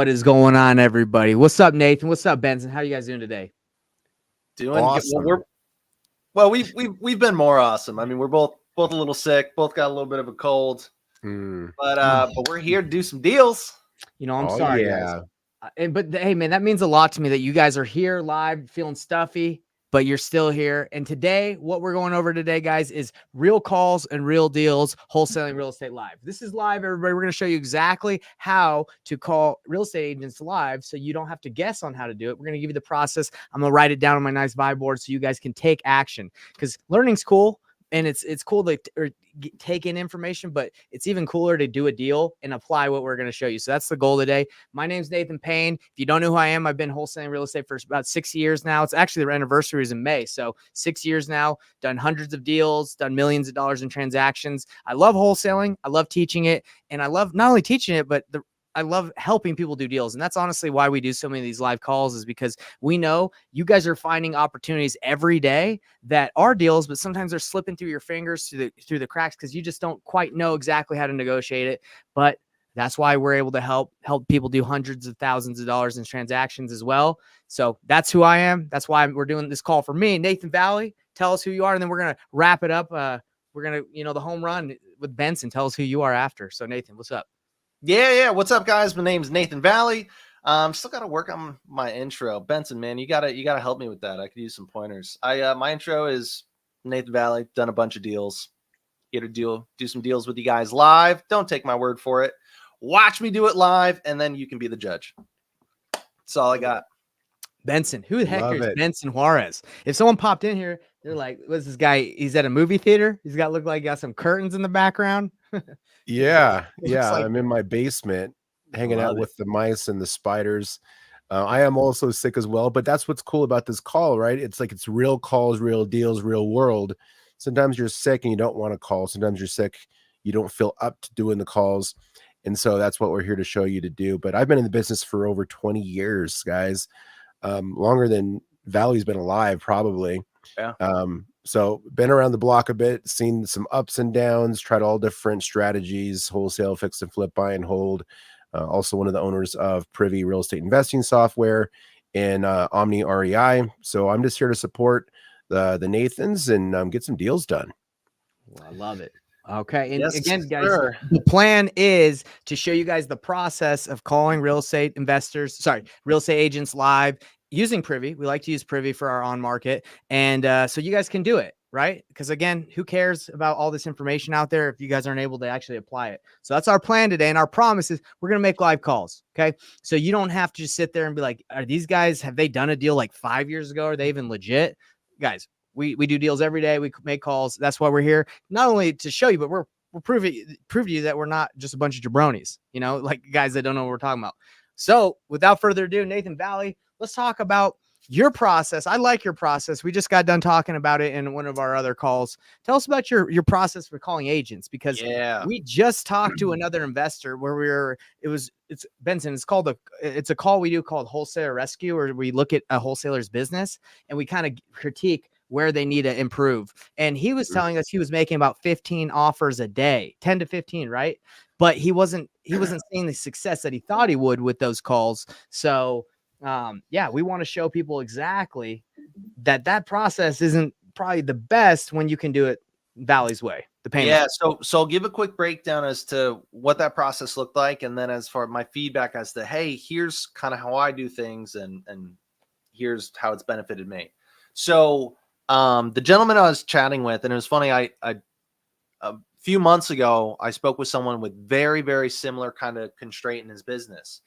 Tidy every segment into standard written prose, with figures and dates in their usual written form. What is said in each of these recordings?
What is going on, everybody? What's up, Nathan? What's up, Benson? How you guys doing today? Doing awesome. We've been more awesome. I mean, we're both a little sick, both got a little bit of a cold, but we're here to do some deals. You know, I'm sorry, guys. But hey, man, that means a lot to me that you guys are here live, feeling stuffy, but you're still here. And today, what we're going over today, guys, is real calls and real deals, wholesaling real estate live. This is live, everybody. We're going to show you exactly how to call real estate agents live so you don't have to guess on how to do it. We're going to give you the process. I'm going to write it down on my nice vibe board so you guys can take action, because learning's cool. And it's cool to take in information, but it's even cooler to do a deal and apply what we're going to show you. So that's the goal today. My name's Nathan Payne. If you don't know who I am, I've been wholesaling real estate for about 6 years now. It's actually their anniversary is in May. So 6 years now, done hundreds of deals, done millions of dollars in transactions. I love wholesaling. I love teaching it. And I love not only teaching it, but I love helping people do deals. And that's honestly why we do so many of these live calls, is because we know you guys are finding opportunities every day that are deals, but sometimes they're slipping through your fingers through the cracks because you just don't quite know exactly how to negotiate it. But that's why we're able to help people do hundreds of thousands of dollars in transactions as well. So that's who I am. That's why we're doing this call for me, Nathan Valle. Tell us who you are, and then we're going to wrap it up. We're going to, the home run with Benson. Tell us who you are after. So Nathan, what's up? Yeah. What's up, guys? My name's Nathan Valle. Still got to work on my intro. Benson, man, you gotta help me with that. I could use some pointers. My intro is Nathan Valle. Done a bunch of deals. Here to do some deals with you guys live. Don't take my word for it. Watch me do it live, and then you can be the judge. That's all I got. Benson, who the heck is Benson Juarez? If someone popped in here, they're like, "What's this guy? He's at a movie theater. He's look like he got some curtains in the background." Yeah. I'm in my basement hanging out with the mice and the spiders. I am also sick as well, but that's what's cool about this call, right? It's like it's real calls, real deals, real world. Sometimes you're sick and you don't want to call. Sometimes you're sick, you don't feel up to doing the calls. And so that's what we're here to show you to do. But I've been in the business for over 20 years, guys. Longer than Valle's been alive, probably. Yeah. So been around the block a bit, seen some ups and downs, tried all different strategies, wholesale, fix and flip, buy and hold. Also one of the owners of Privy Real Estate Investing Software and Omni REI. So I'm just here to support the Nathans and get some deals done. Well, I love it. Okay. And yes, again, guys, sir. The plan is to show you guys the process of calling real estate agents live using Privy. We like to use Privy for our on market. And so you guys can do it, right? Because again, who cares about all this information out there if you guys aren't able to actually apply it? So that's our plan today. And our promise is we're going to make live calls. Okay. So you don't have to just sit there and be like, are these guys, have they done a deal like 5 years ago? Are they even legit? Guys, we do deals every day. We make calls. That's why we're here. Not only to show you, but we'll prove to you that we're not just a bunch of jabronis, like guys that don't know what we're talking about. So without further ado, Nathan Valle, let's talk about your process. I like your process. We just got done talking about it in one of our other calls. Tell us about your process for calling agents, because we just talked to another investor where it's Benson. It's a call we do called Wholesaler Rescue, where we look at a wholesaler's business and we kind of critique where they need to improve. And he was telling us he was making about 15 offers a day, 10 to 15, right? But he wasn't seeing the success that he thought he would with those calls. So we want to show people exactly that process isn't probably the best when you can do it Valle's way. The Payne. Yeah. So I'll give a quick breakdown as to what that process looked like. And then as far as my feedback as to, hey, here's kind of how I do things and here's how it's benefited me. So the gentleman I was chatting with, and it was funny, I a few months ago, I spoke with someone with very, very similar kind of constraint in his business,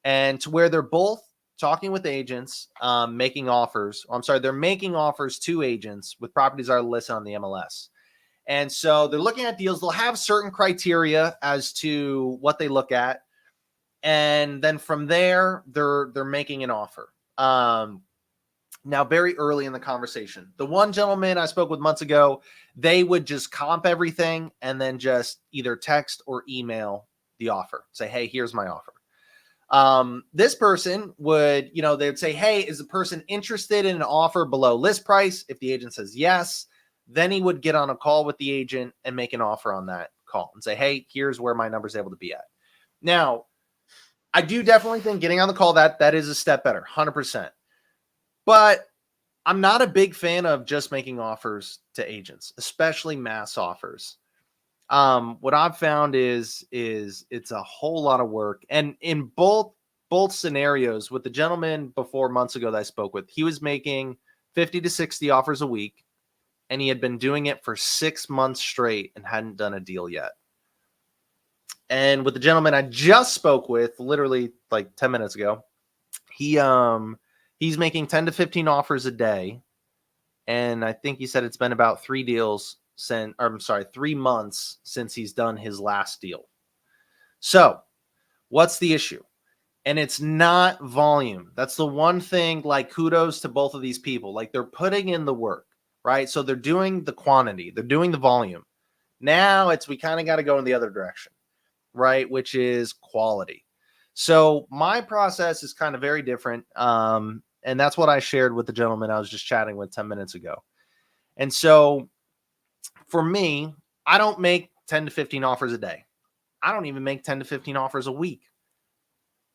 and to where they're both talking with agents, making offers. They're making offers to agents with properties that are listed on the MLS. And so they're looking at deals. They'll have certain criteria as to what they look at. And then from there, they're making an offer. Now, very early in the conversation, the one gentleman I spoke with months ago, they would just comp everything and then just either text or email the offer. Say, hey, here's my offer. This person would, they would say, hey, is the person interested in an offer below list price? If the agent says yes, then he would get on a call with the agent and make an offer on that call and say, hey, here's where my number's able to be at. Now, I do definitely think getting on the call, that is a step better, 100%. But I'm not a big fan of just making offers to agents, especially mass offers. What I've found is it's a whole lot of work. And in both scenarios, with the gentleman before months ago that I spoke with, he was making 50 to 60 offers a week, and he had been doing it for 6 months straight and hadn't done a deal yet. And with the gentleman I just spoke with, literally like 10 minutes ago, he's making 10 to 15 offers a day. And I think he said it's been about 3 months since he's done his last deal. So what's the issue? And it's not volume. That's the one thing, like, kudos to both of these people. Like, they're putting in the work, right? So they're doing the quantity, they're doing the volume. Now we kind of got to go in the other direction, right? Which is quality. So my process is kind of very different. And that's what I shared with the gentleman I was just chatting with 10 minutes ago. And so for me, I don't make 10 to 15 offers a day. I don't even make 10 to 15 offers a week.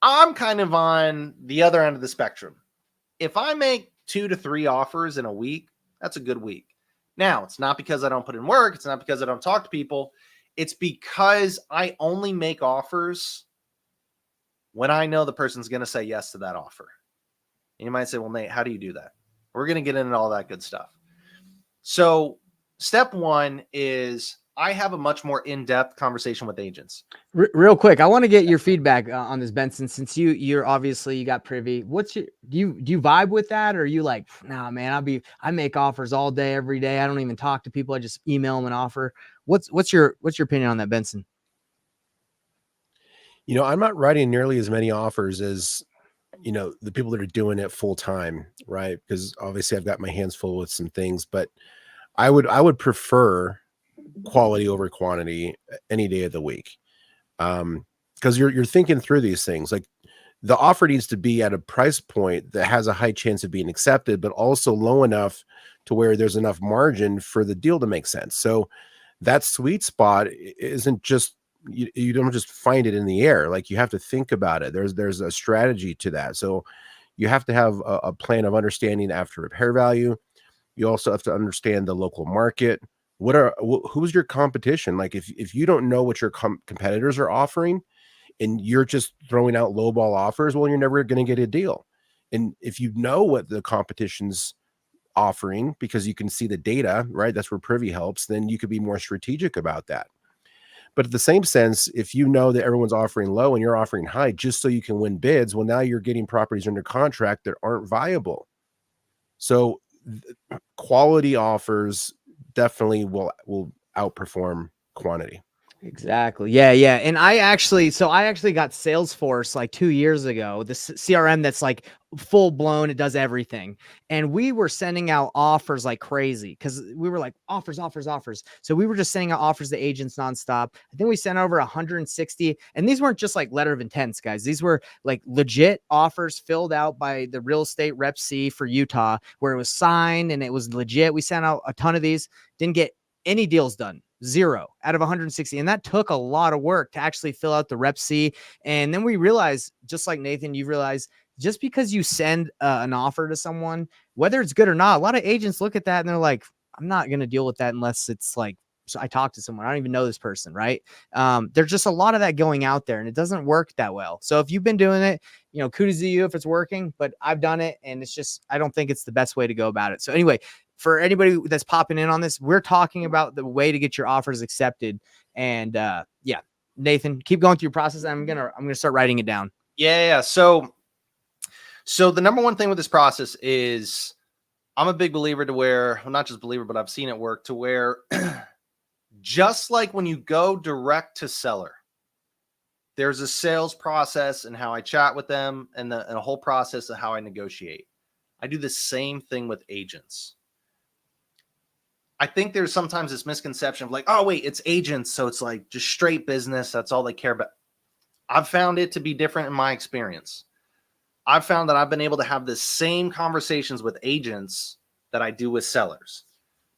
I'm kind of on the other end of the spectrum. If I make 2 to 3 offers in a week, that's a good week. Now, it's not because I don't put in work. It's not because I don't talk to people. It's because I only make offers when I know the person's going to say yes to that offer. And you might say, well, Nate, how do you do that? We're going to get into all that good stuff. So step one is I have a much more in-depth conversation with agents. Real quick, I want to get your feedback on this, Benson, since you're obviously, you got privy. Do you vibe with that? Or are you like, nah, man, I make offers all day, every day. I don't even talk to people. I just email them an offer. What's your opinion on that, Benson? I'm not writing nearly as many offers as, the people that are doing it full time, right? Because obviously I've got my hands full with some things, but I would prefer quality over quantity any day of the week. Because you're thinking through these things. Like, the offer needs to be at a price point that has a high chance of being accepted, but also low enough to where there's enough margin for the deal to make sense. So that sweet spot isn't just, you don't just find it in the air. Like, you have to think about it. There's a strategy to that. So you have to have a plan of understanding after repair value. You also have to understand the local market. Who's your competition? Like, if you don't know what your competitors are offering and you're just throwing out lowball offers, well, you're never going to get a deal. And if you know what the competition's offering, because you can see the data, right? That's where Privy helps. Then you could be more strategic about that. But at the same sense, if you know that everyone's offering low and you're offering high just so you can win bids, well, now you're getting properties under contract that aren't viable. So quality offers definitely will outperform quantity. Exactly. Yeah. And I actually got Salesforce like 2 years ago, the CRM that's like full blown. It does everything. And we were sending out offers like crazy because we were like offers. So we were just sending out offers to agents nonstop. I think we sent over 160. And these weren't just like letter of intents, guys. These were like legit offers filled out by the real estate rep C for Utah, where it was signed and it was legit. We sent out a ton of these, didn't get any deals done. 0 out of 160. And that took a lot of work to actually fill out the rep C. And then we realized, just like Nathan, you realize just because you send an offer to someone, whether it's good or not, a lot of agents look at that and they're like, I'm not going to deal with that unless it's like, so I talked to someone, I don't even know this person, right? There's just a lot of that going out there and it doesn't work that well. So if you've been doing it, kudos to you if it's working, but I've done it and it's just, I don't think it's the best way to go about it. So anyway, for anybody that's popping in on this, we're talking about the way to get your offers accepted. And yeah, Nathan, keep going through your process. I'm gonna start writing it down. Yeah. So the number one thing with this process is I'm a big believer to where, well, not just believer, but I've seen it work to where just like when you go direct to seller, there's a sales process and how I chat with them and a whole process of how I negotiate. I do the same thing with agents. I think there's sometimes this misconception of like, oh, wait, it's agents. So it's like just straight business. That's all they care about. I've found it to be different in my experience. I've found that I've been able to have the same conversations with agents that I do with sellers,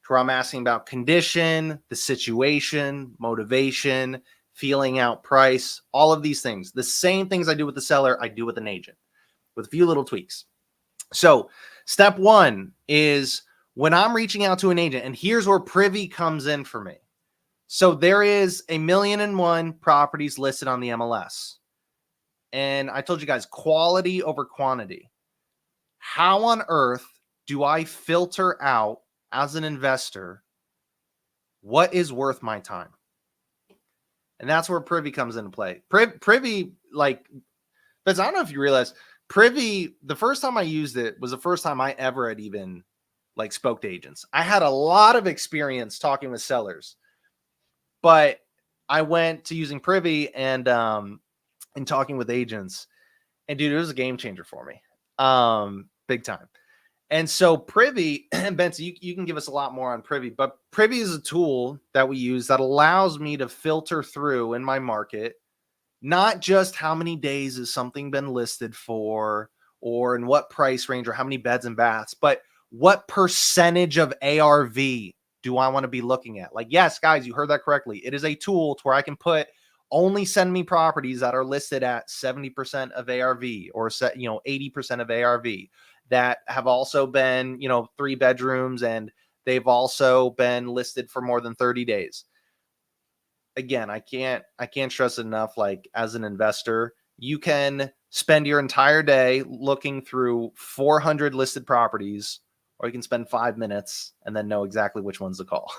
where I'm asking about condition, the situation, motivation, feeling out price, all of these things. The same things I do with the seller, I do with an agent with a few little tweaks. So step one is when I'm reaching out to an agent, and here's where Privy comes in for me. So there is 1,000,001 properties listed on the MLS. And I told you guys, quality over quantity. How on earth do I filter out as an investor what is worth my time? And that's where Privy comes into play. Privy, like, but I don't know if you realize, Privy, the first time I used it was the first time I ever had even like spoke to agents. I had a lot of experience talking with sellers, but I went to using Privy and talking with agents, and dude, it was a game changer for me, big time. And so Privy, and Benson, you can give us a lot more on Privy, but Privy is a tool that we use that allows me to filter through in my market, not just how many days has something been listed for, or in what price range, or how many beds and baths, but what percentage of ARV do I want to be looking at? Like, yes, guys, you heard that correctly. It is a tool to where I can put only send me properties that are listed at 70% of ARV, or 80% of ARV, that have also been, 3 bedrooms, and they've also been listed for more than 30 days. Again, I can't stress enough, like, as an investor, you can spend your entire day looking through 400 listed properties, or you can spend 5 minutes and then know exactly which ones to call.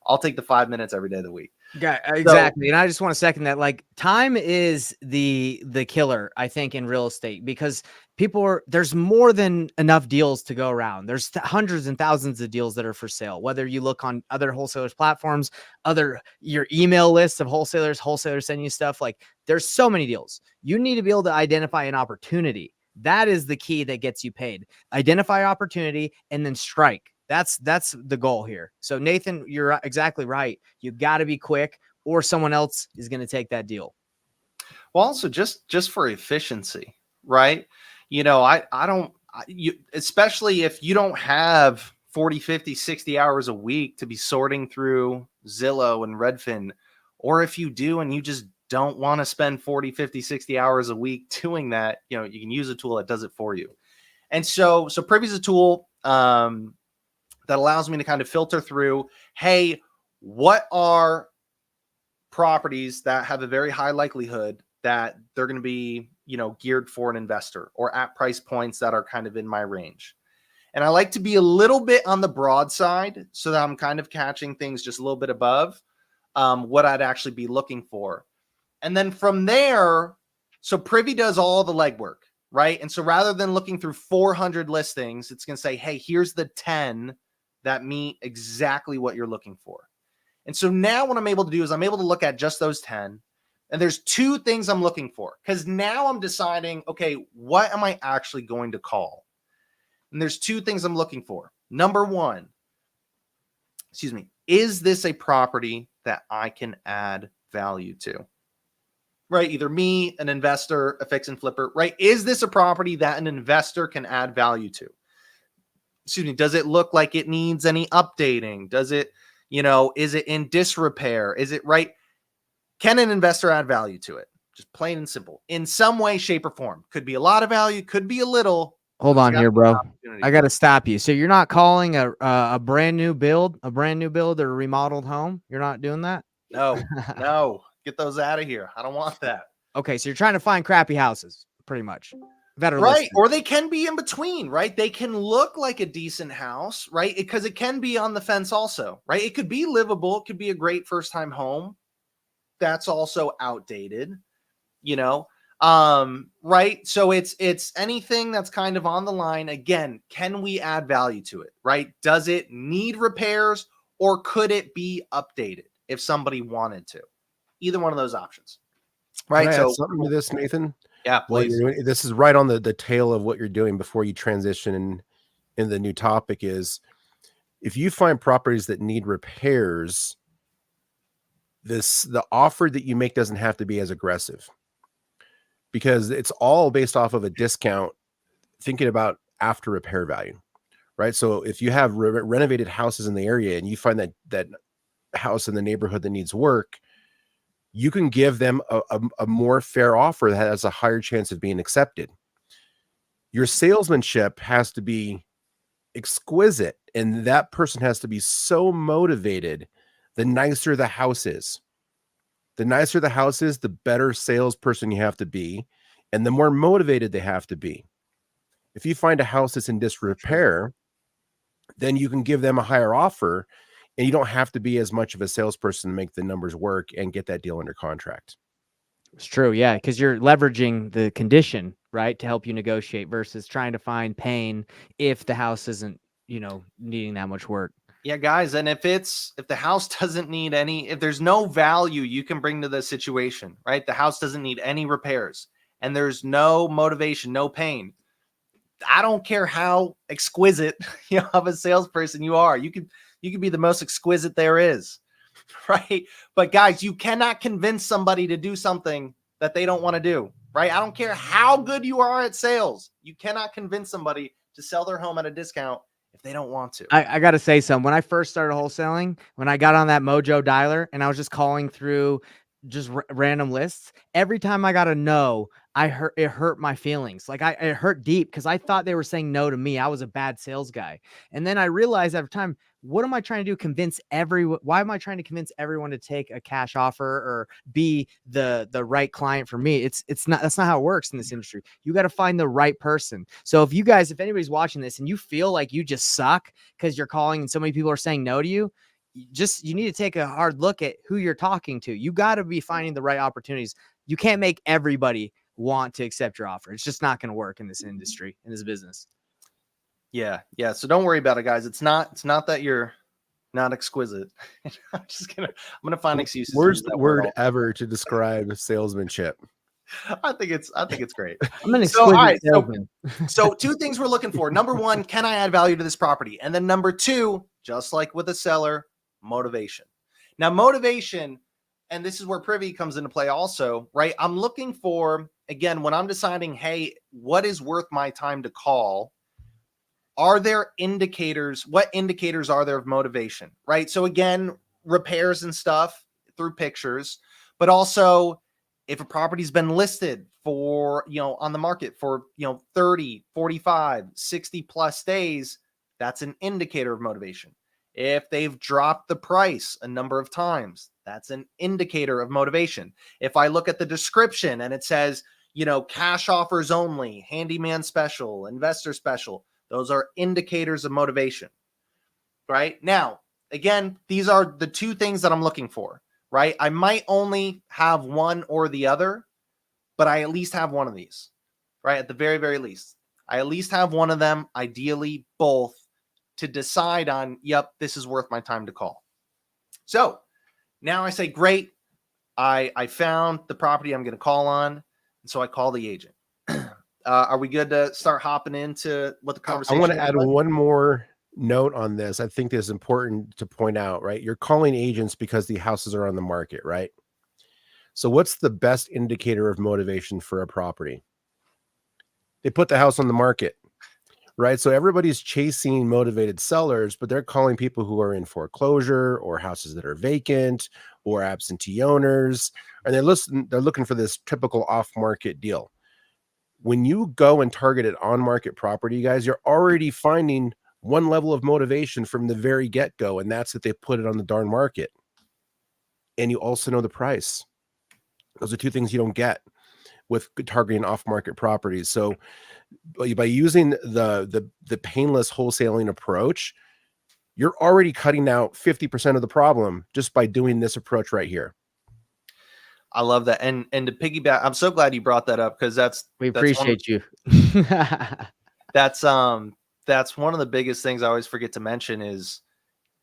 I'll take the 5 minutes every day of the week. Yeah, exactly. And I just want to second that. Like, time is the killer, I think, in real estate, because there's more than enough deals to go around. There's hundreds and thousands of deals that are for sale, whether you look on other wholesalers platforms, your email lists of wholesalers send you stuff. Like, there's so many deals. You need to be able to identify an opportunity. That is the key that gets you paid. Identify opportunity and then strike. That's the goal here. So Nathan, you're exactly right. You got to be quick, or someone else is going to take that deal. Well, also just for efficiency, right? Especially if you don't have 40, 50, 60 hours a week to be sorting through Zillow and Redfin, or if you do and you just don't want to spend 40, 50, 60 hours a week doing that, you can use a tool that does it for you. And so Privy is a tool that allows me to kind of filter through, hey, what are properties that have a very high likelihood that they're going to be, geared for an investor, or at price points that are kind of in my range. And I like to be a little bit on the broad side so that I'm kind of catching things just a little bit above what I'd actually be looking for. And then from there, so Privy does all the legwork, right? And so rather than looking through 400 listings, it's going to say, hey, here's the 10 that meet exactly what you're looking for. And so now what I'm able to do is I'm able to look at just those 10. And there's 2 things I'm looking for, because now I'm deciding, okay, what am I actually going to call? And there's 2 things I'm looking for. Number 1, is this a property that I can add value to? Right? Either me, an investor, a fix and flipper, right? Is this a property that an investor can add value to? Does it look like it needs any updating? Does it, is it in disrepair? Is it right? Can an investor add value to it? Just plain and simple. In some way, shape, or form. Could be a lot of value, could be a little. Hold on here, bro. I got to stop you. So you're not calling a brand new build or a remodeled home? You're not doing that? No. Get those out of here. I don't want that. Okay, so you're trying to find crappy houses, pretty much. Right. Listed. Or they can be in between, right? They can look like a decent house, right? Because it can be on the fence also, right? It could be livable. It could be a great first-time home. That's also outdated, right? So it's anything that's kind of on the line. Again, can we add value to it, right? Does it need repairs, or could it be updated if somebody wanted to? Either one of those options, right? Can I add something to this, Nathan? Yeah, please. This is right on the tail of what you're doing before you transition in the new topic is, if you find properties that need repairs, the offer that you make doesn't have to be as aggressive, because it's all based off of a discount, thinking about after repair value, right? So if you have renovated houses in the area and you find that house in the neighborhood that needs work, you can give them a more fair offer that has a higher chance of being accepted. Your salesmanship has to be exquisite, and that person has to be so motivated. The nicer the house is, the better salesperson you have to be, and the more motivated they have to be. If you find a house that's in disrepair, then you can give them a higher offer, and you don't have to be as much of a salesperson to make the numbers work and get that deal under contract. It's true. Yeah. Because you're leveraging the condition, right, to help you negotiate versus trying to find pain if the house isn't, needing that much work. Yeah, guys. And if the house doesn't need if there's no value you can bring to the situation, right? The house doesn't need any repairs and there's no motivation, no pain. I don't care how exquisite of a salesperson you are. You could be the most exquisite there is, right? But guys, you cannot convince somebody to do something that they don't want to do, right? I don't care how good you are at sales. You cannot convince somebody to sell their home at a discount if they don't want to. I got to say something. When I first started wholesaling, when I got on that Mojo dialer and I was just calling through just random lists, every time I got a no, it hurt my feelings. Like it hurt deep because I thought they were saying no to me. I was a bad sales guy. And then I realized after time, what am I trying to do? Why am I trying to convince everyone to take a cash offer or be the right client for me? That's not how it works in this industry. You got to find the right person. So if anybody's watching this and you feel like you just suck because you're calling and so many people are saying no to you, you need to take a hard look at who you're talking to. You got to be finding the right opportunities. You can't make everybody want to accept your offer. It's just not going to work in this industry, in this business. Yeah. So don't worry about it, guys. It's not that you're not exquisite. I'm going to find excuses. Worst word ever to describe salesmanship. I think it's great. I'm an exquisite salesman. So two things we're looking for. Number one, can I add value to this property? And then number two, just like with a seller, motivation. Now, motivation, and this is where Privy comes into play also, right? I'm looking for, again, when I'm deciding, hey, what is worth my time to call? Are there indicators? What indicators are there of motivation, right? So again, repairs and stuff through pictures, but also if a property's been listed for, on the market for, 30, 45, 60 plus days, that's an indicator of motivation. If they've dropped the price a number of times, that's an indicator of motivation. If I look at the description and it says, cash offers only, handyman special, investor special, those are indicators of motivation, right? Now, again, these are the two things that I'm looking for, right? I might only have one or the other, but I at least have one of these, right? At the very, very least, I at least have one of them, ideally both, to decide on, yep, this is worth my time to call. So now I say, great, I found the property I'm going to call on. And so I call the agent. Are we good to start hopping into what the conversation I want to add one more note on this. I think it's important to point out, right? You're calling agents because the houses are on the market, right? So what's the best indicator of motivation for a property? They put the house on the market, right? So everybody's chasing motivated sellers, but they're calling people who are in foreclosure or houses that are vacant or absentee owners, and they're looking for this typical off-market deal. When you go and target an on-market property, guys, you're already finding one level of motivation from the very get-go, and that's that they put it on the darn market. And you also know the price. Those are two things you don't get with targeting off-market properties. So by using the painless wholesaling approach, you're already cutting out 50% of the problem just by doing this approach right here. I love that. And to piggyback, I'm so glad you brought that up because we appreciate you. That's one of the biggest things I always forget to mention is,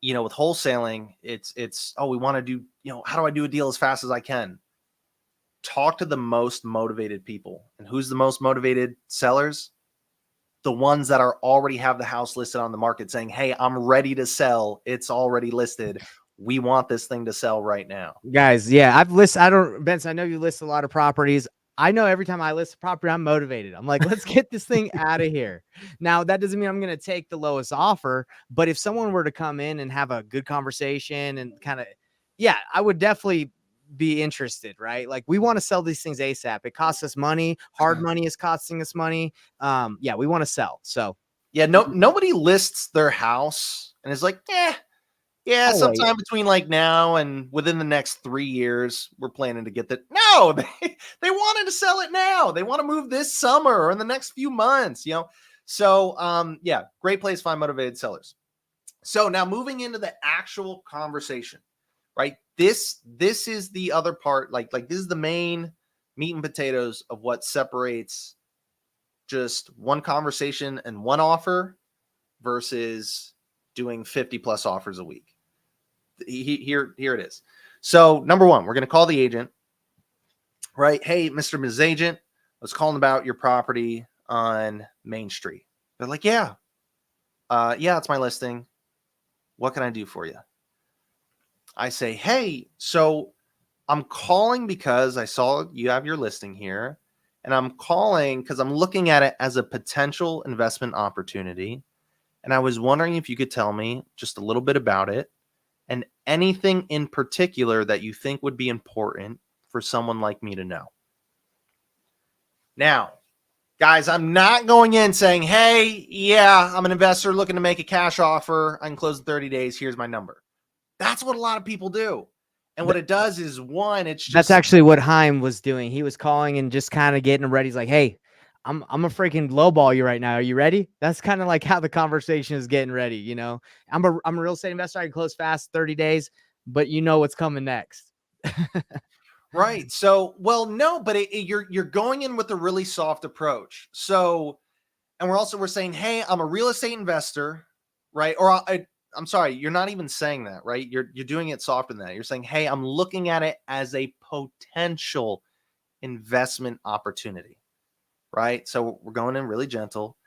with wholesaling, it's we want to do, how do I do a deal as fast as I can? Talk to the most motivated people. And who's the most motivated sellers? The ones that already have the house listed on the market saying, hey, I'm ready to sell. It's already listed. We want this thing to sell right now. Guys, yeah, Benson, I know you list a lot of properties. I know every time I list a property, I'm motivated. I'm like, let's get this thing out of here. Now, that doesn't mean I'm going to take the lowest offer, but if someone were to come in and have a good conversation and I would definitely be interested, right? Like we want to sell these things ASAP. It costs us money. Hard money is costing us money. Yeah, we want to sell. So yeah, nobody lists their house and is like, yeah, sometime between like now and within the next 3 years, we're planning to get that. No, they wanted to sell it now. They want to move this summer or in the next few months, So, yeah, great place to find motivated sellers. So now moving into the actual conversation, right? This is the other part, like this is the main meat and potatoes of what separates just one conversation and one offer versus doing 50 plus offers a week. Here it is. So number one, we're going to call the agent, right? Hey, Mr. Ms. Agent, I was calling about your property on Main Street. They're like, yeah, it's my listing. What can I do for you? I say, hey, so I'm calling because I saw you have your listing here, and I'm calling because I'm looking at it as a potential investment opportunity. And I was wondering if you could tell me just a little bit about it and anything in particular that you think would be important for someone like me to know. Now, guys, I'm not going in saying, hey, yeah, I'm an investor looking to make a cash offer. I can close in 30 days. Here's my number. That's what a lot of people do. And what it does is, one, it's just... That's actually what Haim was doing. He was calling and just kind of getting ready. He's like, hey, I'm a freaking lowball you right now. Are you ready? That's kind of like how the conversation is getting ready. I'm a real estate investor. I can close fast, 30 days, but you know what's coming next. Right. So, well, no, but you're going in with a really soft approach. So, and we're saying, hey, I'm a real estate investor, right? Or I'm sorry, you're not even saying that, right? You're doing it softer than that. You're saying, hey, I'm looking at it as a potential investment opportunity, right? So we're going in really gentle.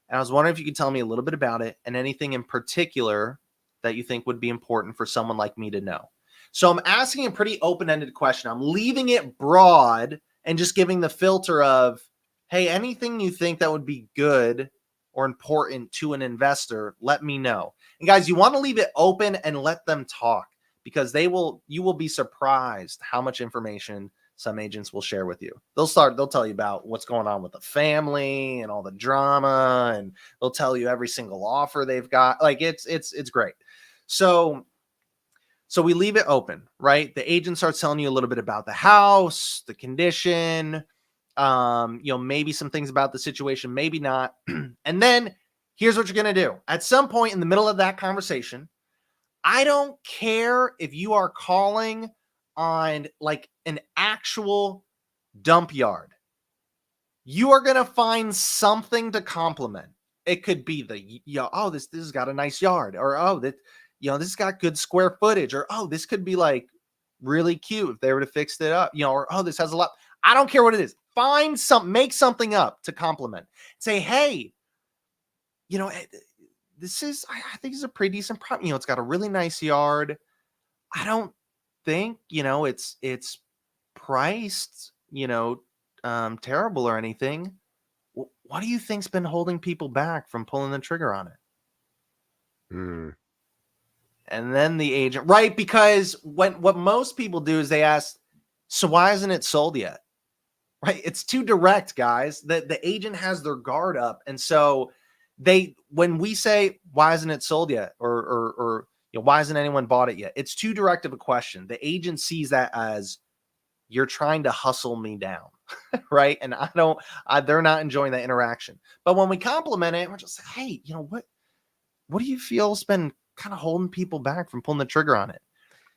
And I was wondering if you could tell me a little bit about it and anything in particular that you think would be important for someone like me to know. So I'm asking a pretty open-ended question. I'm leaving it broad and just giving the filter of, hey, anything you think that would be good or important to an investor, let me know. And guys, you want to leave it open and let them talk, because you will be surprised how much information some agents will share with you. They'll tell you about what's going on with the family and all the drama, and they'll tell you every single offer they've got. Like it's great. So we leave it open, right? The agent starts telling you a little bit about the house, the condition, maybe some things about the situation, maybe not. And then here's what you're going to do. At some point in the middle of that conversation, I don't care if you are calling on like an actual dump yard. You are going to find something to compliment. It could be this has got a nice yard, or this has got good square footage, or this could be like really cute if they were to fix it up, or this has a lot. I don't care what it is. Find make something up to compliment. Say, hey, this is, I think it's a pretty decent property. It's got a really nice yard. I don't think, it's priced, terrible or anything. What do you think's been holding people back from pulling the trigger on it? And then the agent, right? Because what most people do is they ask, so why isn't it sold yet? Right? It's too direct, guys. The agent has their guard up. And so when we say, why isn't it sold yet? Or why hasn't anyone bought it yet? It's too direct of a question. The agent sees that as, you're trying to hustle me down, right? And they're not enjoying that interaction. But when we compliment it, we're just like, hey, what do you feel's been kind of holding people back from pulling the trigger on it?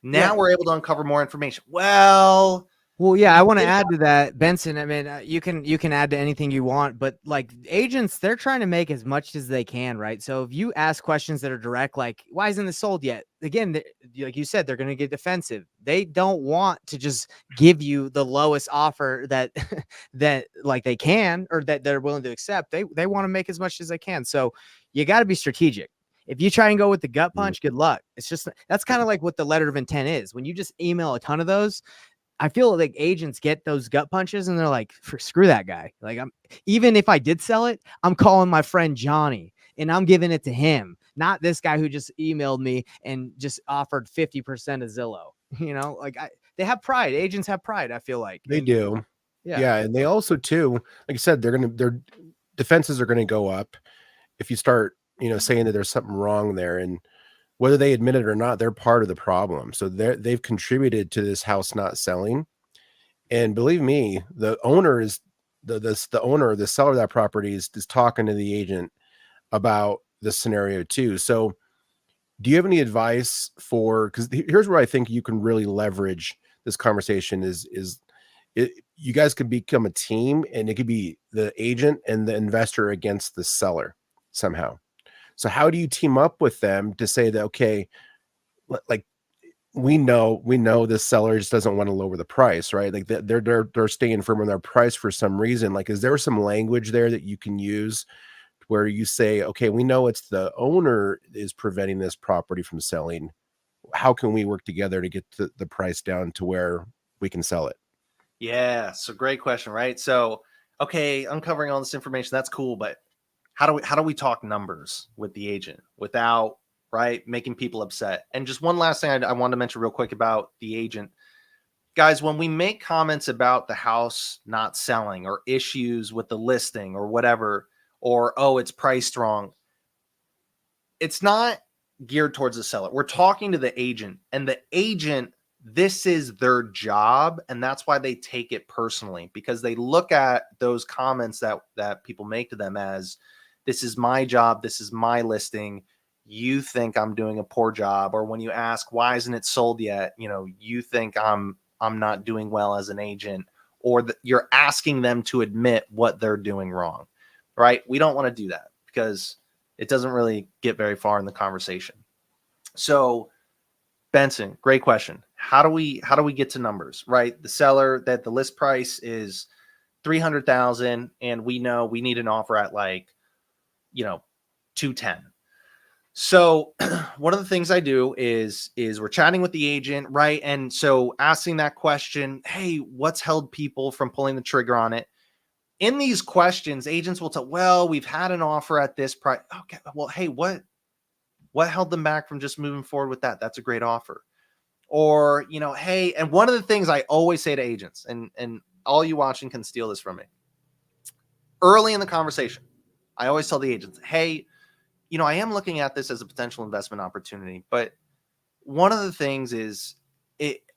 Now we're able to uncover more information. Well, yeah, I want to add to that, Benson. I mean, you can add to anything you want, but like agents, they're trying to make as much as they can, right? So if you ask questions that are direct, like, why isn't this sold yet? Again, like you said, they're going to get defensive. They don't want to just give you the lowest offer that like they can, or that they're willing to accept. They want to make as much as they can. So you got to be strategic. If you try and go with the gut punch, good luck. It's just, that's kind of like what the letter of intent is. When you just email a ton of those, I feel like agents get those gut punches and they're like, screw that guy. Like, even if I did sell it, I'm calling my friend Johnny and I'm giving it to him, not this guy who just emailed me and just offered 50% of Zillow. they have pride. Agents have pride, I feel like. They do. Yeah. Yeah. And they also too, like I said, their defenses are going to go up if you start, saying that there's something wrong there. And whether they admit it or not, they're part of the problem. So they've contributed to this house not selling. And believe me, the owner is the owner, the seller of that property is talking to the agent about this scenario too. So do you have any advice for, because here's where I think you can really leverage this conversation is you guys could become a team, and it could be the agent and the investor against the seller somehow. So how do you team up with them to say that, okay, like we know this seller just doesn't want to lower the price, right? Like they're staying firm on their price for some reason. Like, is there some language there that you can use where you say, okay, we know it's the owner is preventing this property from selling. How can we work together to get the price down to where we can sell it? Yeah. So great question, right? So, okay, uncovering all this information, that's cool. But how do we talk numbers with the agent without, right, making people upset? And just one last thing I wanted to mention real quick about the agent. Guys, when we make comments about the house not selling or issues with the listing or whatever, or, oh, it's priced wrong, it's not geared towards the seller. We're talking to the agent, and the agent, this is their job. And that's why they take it personally, because they look at those comments that people make to them as, this is my job, this is my listing, you think I'm doing a poor job. Or when you ask, why isn't it sold yet? You think I'm not doing well as an agent, or you're asking them to admit what they're doing wrong, right? We don't want to do that because it doesn't really get very far in the conversation. So Benson, great question. How do we get to numbers, right? The seller, that the list price is 300,000, and we know we need an offer at 210. So one of the things I do is we're chatting with the agent, right? And so asking that question, hey, what's held people from pulling the trigger on it? In these questions, agents will tell, well, we've had an offer at this price. Okay, well, hey, what held them back from just moving forward with that? That's a great offer. Or, hey, and one of the things I always say to agents, and all you watching can steal this from me. Early in the conversation, I always tell the agents, hey, I am looking at this as a potential investment opportunity, but one of the things is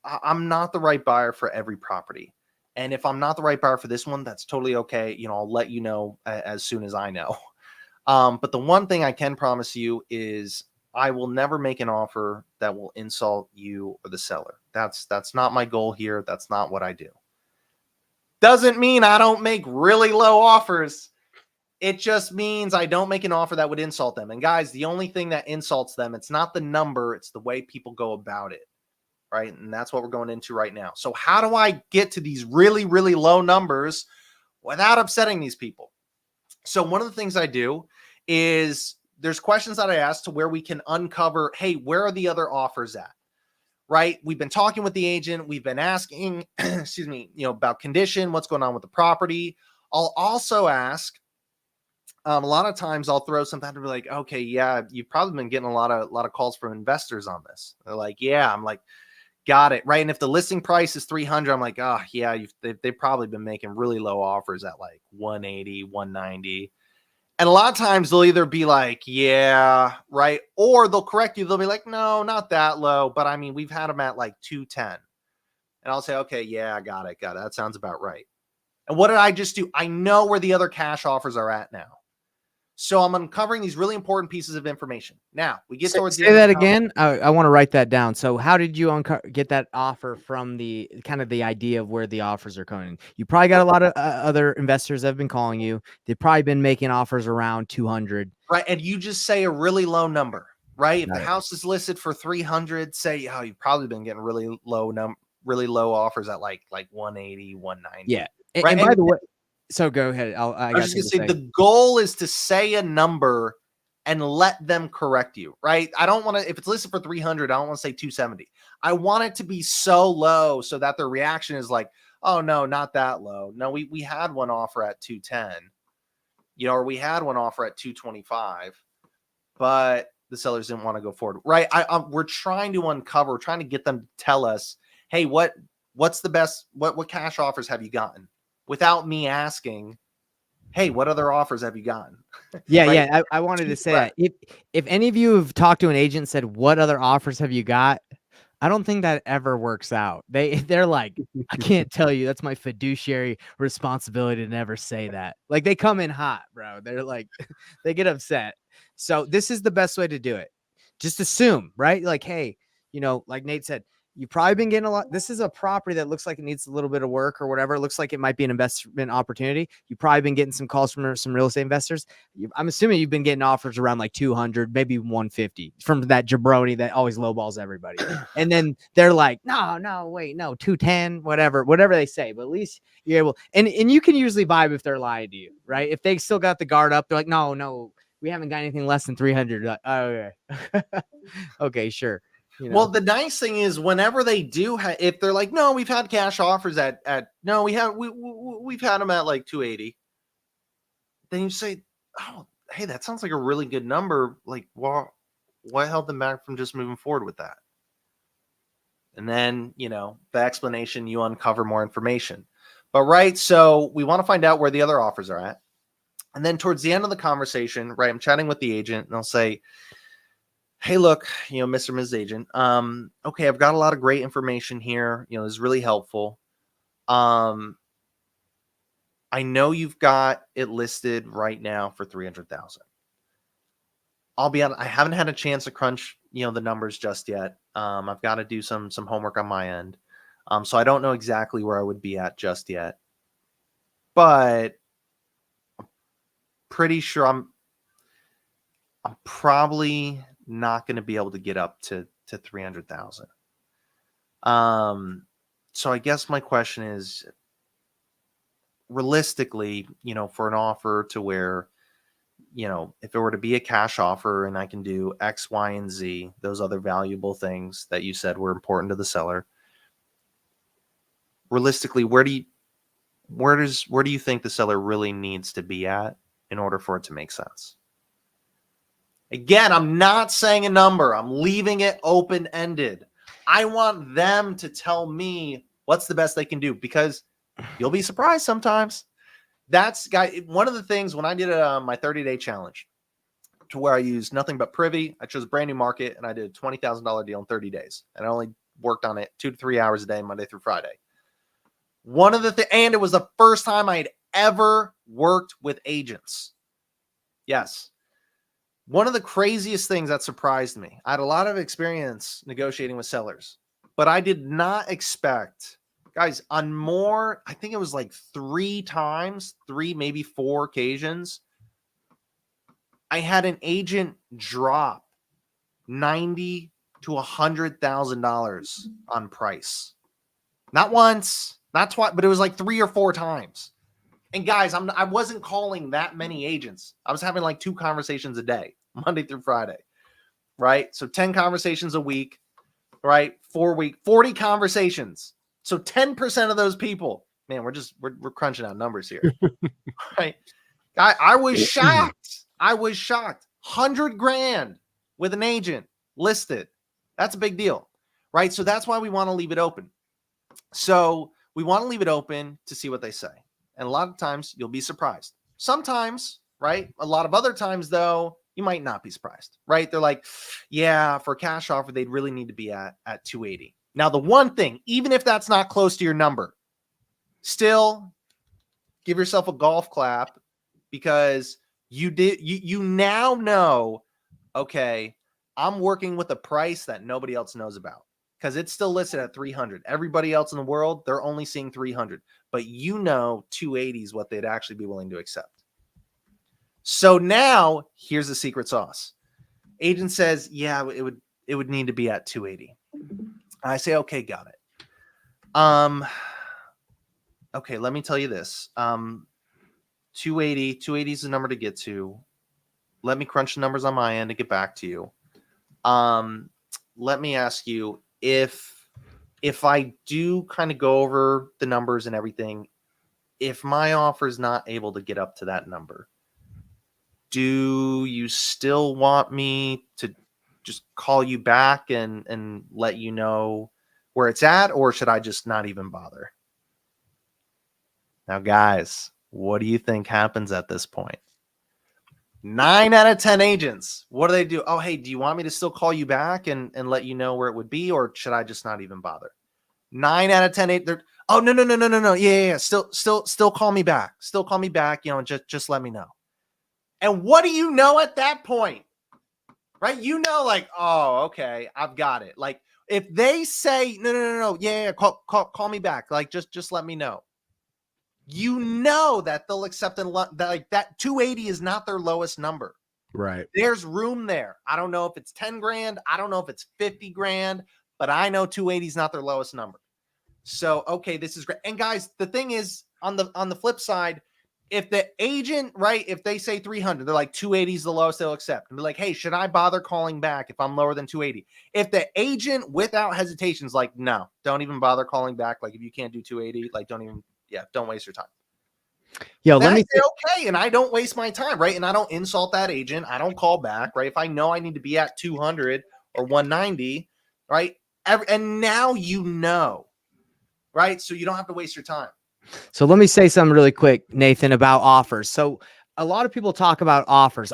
I'm not the right buyer for every property. And if I'm not the right buyer for this one, that's totally okay. I'll let you know as soon as I know. But the one thing I can promise you is I will never make an offer that will insult you or the seller. That's not my goal here. That's not what I do. Doesn't mean I don't make really low offers. It just means I don't make an offer that would insult them. And guys, the only thing that insults them, it's not the number, it's the way people go about it, right? And that's what we're going into right now. So how do I get to these really, really low numbers without upsetting these people? So one of the things I do is there's questions that I ask to where we can uncover, hey, where are the other offers at? Right? We've been talking with the agent. We've been asking, excuse me, about condition, what's going on with the property. I'll also ask, a lot of times I'll throw something to be like, okay, yeah, you've probably been getting a lot of calls from investors on this. They're like, yeah, I'm like, got it. Right. And if the listing price is 300, I'm like, oh yeah, they've probably been making really low offers at like 180, 190. And a lot of times they'll either be like, yeah, right. Or they'll correct you. They'll be like, no, not that low. But I mean, we've had them at like 210. And I'll say, okay, yeah, I got it. That sounds about right. And what did I just do? I know where the other cash offers are at now. So I'm uncovering these really important pieces of information. Now we get towards the say that again. I want to write that down. So how did you get that offer from the kind of the idea of where the offers are coming? You probably got a lot of other investors that have been calling you. They've probably been making offers around 200. Right. And you just say a really low number, right? If the house is listed for 300, say, oh, you've probably been getting really low offers at like 180, 190. Yeah. Right? And by the way, so go ahead. I was just gonna say the goal is to say a number and let them correct you, right? I don't want to, if it's listed for 300, I don't want to say 270. I want it to be so low so that their reaction is like, oh no, not that low. No, we had one offer at 210, or we had one offer at 225, but the sellers didn't want to go forward, right? We're trying to uncover, trying to get them to tell us, hey, what's the best, what cash offers have you gotten? Without me asking, hey, what other offers have you gotten? Yeah, right? yeah. I wanted to say that if any of you have talked to an agent and said, what other offers have you got? I don't think that ever works out. They're like, I can't tell you. That's my fiduciary responsibility to never say that. Like, they come in hot, bro. They're like, they get upset. So this is the best way to do it. Just assume, right? Like, hey, like Nate said, you've probably been getting a lot. This is a property that looks like it needs a little bit of work or whatever. It looks like it might be an investment opportunity. You've probably been getting some calls from some real estate investors. I'm assuming you've been getting offers around like 200, maybe 150 from that jabroni that always lowballs everybody. And then they're like, no, wait, no, 210, whatever they say. But at least you're able, and you can usually vibe if they're lying to you, right? If they still got the guard up, they're like, no, we haven't got anything less than 300. Like, oh, okay. Okay, sure. Well, the nice thing is whenever they do, if they're like, no, we've had cash offers at no, we've had them at like 280. Then you say, oh, hey, that sounds like a really good number. Like, what held them back from just moving forward with that? And then, the explanation, you uncover more information. But right, so we want to find out where the other offers are at. And then towards the end of the conversation, right, I'm chatting with the agent and I'll say, hey, look, Mr. and Ms. Agent, okay, I've got a lot of great information here. This is really helpful. I know you've got it listed right now for 300,000. I'll be honest, I haven't had a chance to crunch, the numbers just yet. I've got to do some homework on my end. So I don't know exactly where I would be at just yet. But I'm pretty sure I'm probably not going to be able to get up to 300,000. So I guess my question is, realistically, for an offer to where, if it were to be a cash offer and I can do X, Y, and Z, those other valuable things that you said were important to the seller, realistically, where do you think the seller really needs to be at in order for it to make sense? Again, I'm not saying a number. I'm leaving it open-ended. I want them to tell me what's the best they can do, because you'll be surprised sometimes. That's one of the things when I did my 30-day challenge, to where I used nothing but Privy. I chose a brand new market and I did a $20,000 deal in 30 days. And I only worked on it 2 to 3 hours a day, Monday through Friday. And it was the first time I had ever worked with agents. Yes. One of the craziest things that surprised me, I had a lot of experience negotiating with sellers, but I did not expect, guys, on more, I think it was like 3 times, 3, maybe 4 occasions, I had an agent drop $90,000 to $100,000 on price. Not once, not twice, but it was like 3 or 4 times. And guys, I wasn't calling that many agents. I was having like 2 conversations a day, Monday through Friday, right? So 10 conversations a week, right? 40 conversations. So 10% of those people, man, we're crunching out numbers here, right? I was shocked. I was shocked. $100,000 with an agent listed. That's a big deal, right? So that's why we want to leave it open. So we want to leave it open to see what they say. And a lot of times you'll be surprised. Sometimes, right? A lot of other times, though, you might not be surprised, right? They're like, yeah, for a cash offer, they'd really need to be at 280. Now, the one thing, even if that's not close to your number, still give yourself a golf clap, because you now know, okay, I'm working with a price that nobody else knows about, because it's still listed at 300. Everybody else in the world, they're only seeing 300, but 280 is what they'd actually be willing to accept. So now here's the secret sauce. Agent says, yeah, it would need to be at 280. I say, okay, got it. Okay, let me tell you this. 280 is the number to get to. Let me crunch the numbers on my end and get back to you. Let me ask you, if I do kind of go over the numbers and everything, if my offer is not able to get up to that number, do you still want me to just call you back and let you know where it's at, or should I just not even bother? Now, guys, what do you think happens at this point? 9 out of 10 agents, what do? Oh, hey, do you want me to still call you back and let you know where it would be, or should I just not even bother? 9 out of 10, they're, oh, no. Yeah. Still call me back. Still call me back. Just let me know. And what do you know at that point? Right? Like, oh, okay, I've got it. Like, if they say, no. Yeah. Call me back. Like, just let me know. That they'll accept that 280 is not their lowest number. Right. There's room there. I don't know if it's 10 grand. I don't know if it's 50 grand, but I know 280 is not their lowest number. So, okay, this is great. And guys, the thing is, on the flip side, if the agent, right, if they say 300, they're like 280 is the lowest they'll accept. And be like, hey, should I bother calling back if I'm lower than 280? If the agent without hesitation is like, no, don't even bother calling back. Like, if you can't do 280, like, don't waste your time. Yo, let me say okay, and I don't waste my time, right? And I don't insult that agent. I don't call back, right? If I know I need to be at 200 or 190, right? And now right? So you don't have to waste your time. So let me say something really quick, Nathan, about offers. So a lot of people talk about offers,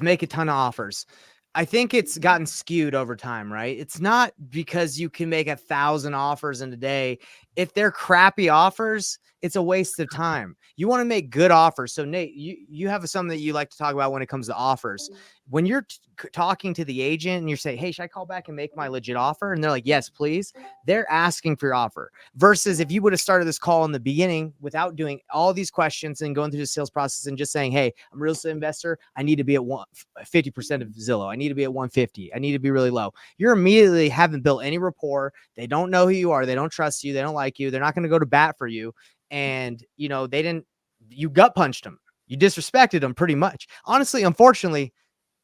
make a ton of offers. I think it's gotten skewed over time, right? It's not because you can make 1,000 offers in a day. If they're crappy offers, it's a waste of time. You want to make good offers. So Nate, you have something that you like to talk about when it comes to offers. When you're talking to the agent and you're saying, hey, should I call back and make my legit offer? And they're like, yes, please. They're asking for your offer versus if you would have started this call in the beginning without doing all these questions and going through the sales process and just saying, hey, I'm a real estate investor. I need to be at 50% of Zillow. I need to be at 150. I need to be really low. You're immediately haven't built any rapport. They don't know who you are. They don't trust you. They don't like you. They're not going to go to bat for you. And, you gut punched them. You disrespected them pretty much. Honestly, unfortunately,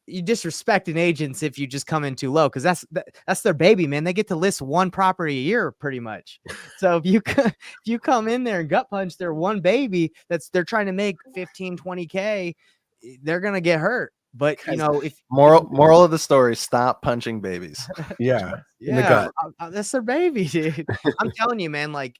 you disrespect an agent if you just come in too low, because that's their baby, man. They get to list one property a year pretty much. So if you come in there and gut punch their one baby they're trying to make 15, 20K, they're going to get hurt. But if moral of the story, stop punching babies. Yeah. In the gut. That's their baby, dude. I'm telling you, man, like,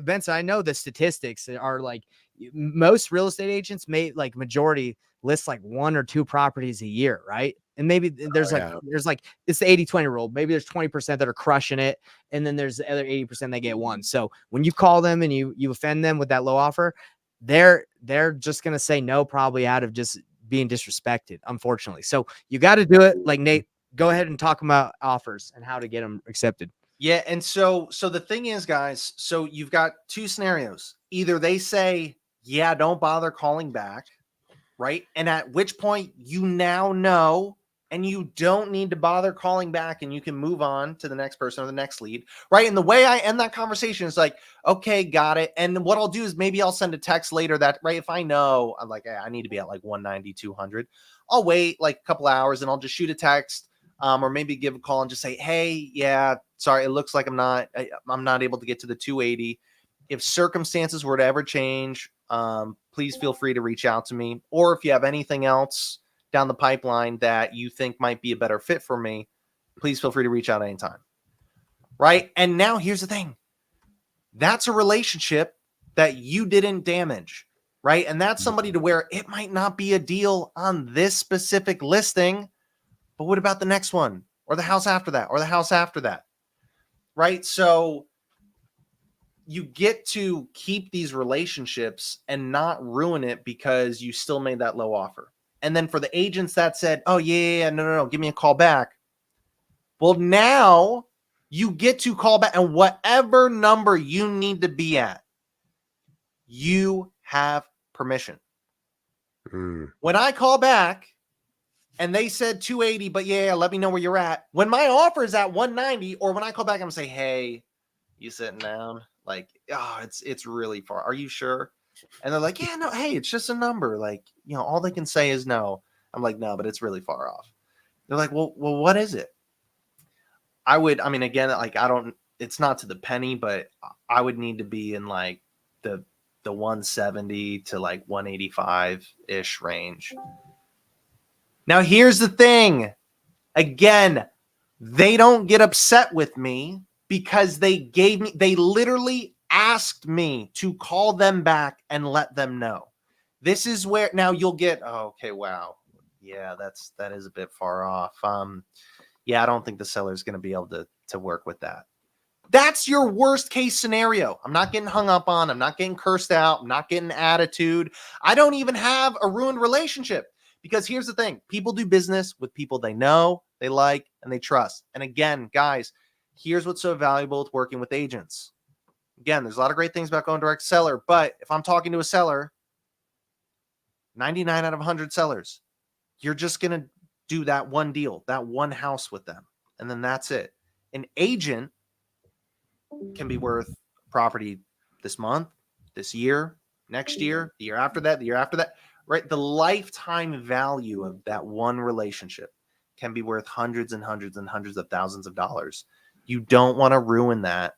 Benson, I know the statistics are like most real estate agents majority list like 1 or 2 properties a year. Right. And maybe there's it's the 80-20 rule. Maybe there's 20% that are crushing it. And then there's the other 80% that get one. So when you call them and you offend them with that low offer, they're just going to say no, probably out of just being disrespected, unfortunately. So you got to do it. Like, Nate, go ahead and talk about offers and how to get them accepted. Yeah. And so the thing is, guys, so you've got 2 scenarios. Either they say, yeah, don't bother calling back. Right. And at which point you now know, and you don't need to bother calling back, and you can move on to the next person or the next lead. Right. And the way I end that conversation is like, okay, got it. And what I'll do is maybe I'll send a text later that, right, if I know I'm like, I need to be at like 190, 200, I'll wait like a couple hours and I'll just shoot a text, or maybe give a call and just say, hey, yeah, sorry, it looks like I'm not able to get to the 280. If circumstances were to ever change, please feel free to reach out to me. Or if you have anything else down the pipeline that you think might be a better fit for me, please feel free to reach out anytime. Right. And now here's the thing. That's a relationship that you didn't damage. Right. And that's somebody to where it might not be a deal on this specific listing, but what about the next one, or the house after that, or the house after that? Right. So you get to keep these relationships and not ruin it because you still made that low offer. And then for the agents that said, oh, yeah, no, give me a call back. Well, now you get to call back, and whatever number you need to be at, you have permission. When I call back and they said 280, but yeah, let me know where you're at. When my offer is at 190, or when I call back, I'm going to say, hey, you sitting down? Like, oh, it's really far. Are you sure? And they're like, yeah, no, hey, it's just a number. Like, all they can say is no. I'm like, no, but it's really far off. They're like, well, what is it? Again, like, it's not to the penny, but I would need to be in like the 170 to like 185-ish range. Now, here's the thing. Again, they don't get upset with me because they literally asked me to call them back and let them know. This is where now you'll get, oh, okay, wow. Yeah, that is a bit far off. Yeah, I don't think the seller is going to be able to work with that. That's your worst case scenario. I'm not getting hung up on. I'm not getting cursed out. I'm not getting attitude. I don't even have a ruined relationship, because here's the thing. People do business with people they know, they like, and they trust. And again, guys, here's what's so valuable with working with agents. Again, there's a lot of great things about going direct to seller, but if I'm talking to a seller, 99 out of 100 sellers, you're just going to do that one deal, that one house with them, and then that's it. An agent can be worth property this month, this year, next year, the year after that, right? The lifetime value of that one relationship can be worth hundreds and hundreds and hundreds of thousands of dollars. You don't want to ruin that